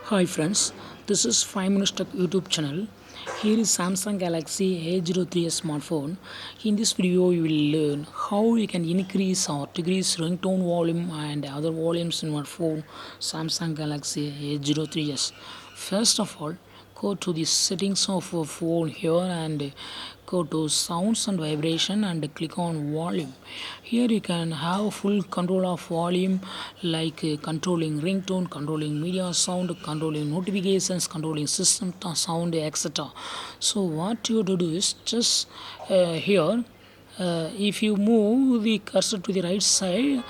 Hi friends, this is 5 Minutes Tech YouTube channel. Here is Samsung Galaxy A03s smartphone. In this video, you will learn how you can increase or decrease ringtone volume and other volumes in your phone Samsung Galaxy A03s. First of all, go to the settings of your phone here and go to sounds and vibration and click on volume. Here you can have full control of volume like controlling ringtone, controlling media sound, controlling notifications, controlling system sound, etc. So what you have to do is just here if you move the cursor to the right side,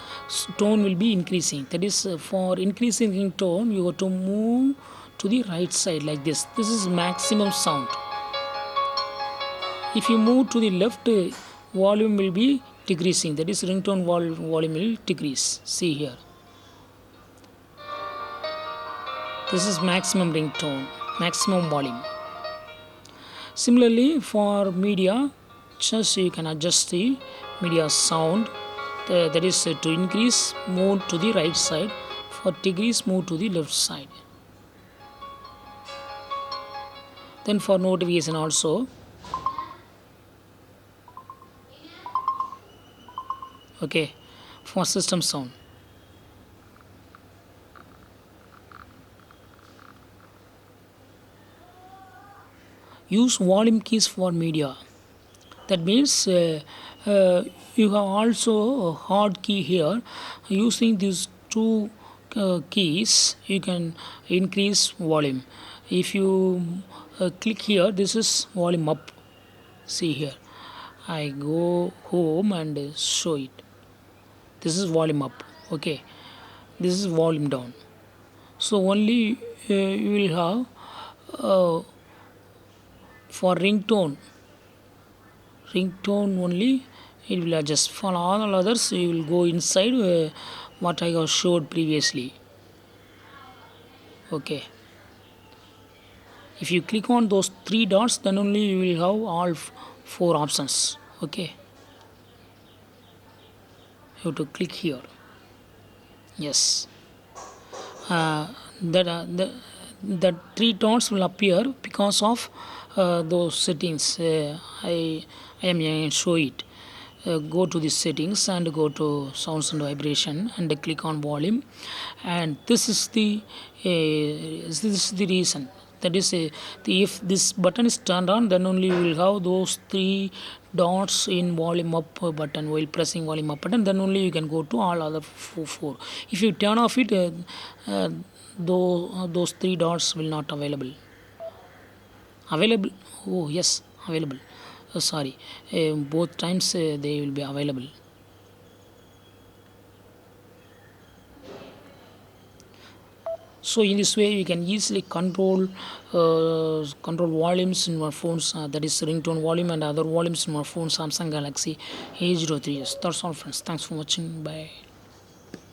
tone will be increasing. That is, for increasing in tone, you have to move to the right side like this. This is maximum sound. If you move to the left, volume will be decreasing. That is, ringtone volume will decrease. See here. This is maximum ringtone, maximum volume. Similarly, for media, just you can adjust the media sound. That is to increase, move to the right side. For decrease, move to the left side. Then for notification also. Okay, for system sound. Use volume keys for media. That means you have also a hard key here. Using these two keys, you can increase volume. If you click here, this is volume up. See here, I go home and show it. This is volume up. Okay, this is volume down. So only you will have for ringtone only it will adjust. For all others you will go inside what I have showed previously. Okay, if you click on those three dots, then only you will have all four options. Okay, you have to click here. Yes, that three dots will appear because of those settings. I am show it. Go to the settings and go to sounds and vibration and click on volume, and this is the reason. That is, if this button is turned on, then only you will have those three dots in volume up button. While pressing volume up button, then only you can go to all other four. If you turn off it, those three dots will not available. Oh yes, available. Sorry, both times they will be available. So in this way you can easily control volumes in your phones, that is ringtone volume and other volumes in your phone Samsung Galaxy A03s. That's all friends, thanks for watching, bye.